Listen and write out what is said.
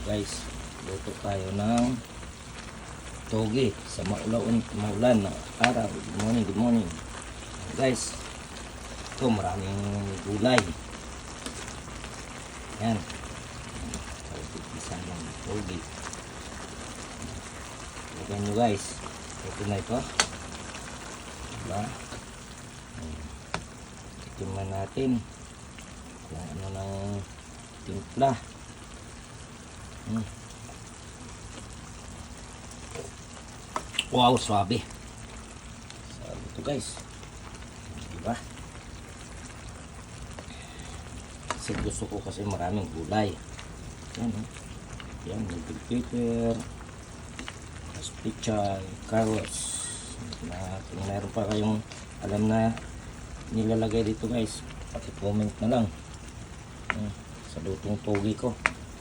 guys, luto tayo ng toge sa maulan na araw. Good morning guys. Ito maraming gulay. Yan, so isa ng toge. Lagyan nyo guys, ito na ito, diba? Tikiman natin kung ano ng timpla. Wow, swabe. Sabi ito guys, diba? Kasi gusto ko kasi maraming gulay. Yan, yan, may bell pepper, pichay, carrots. Kung meron pa kayong alam na nilalagay dito guys, paki-comment na lang sa lutong toge ko.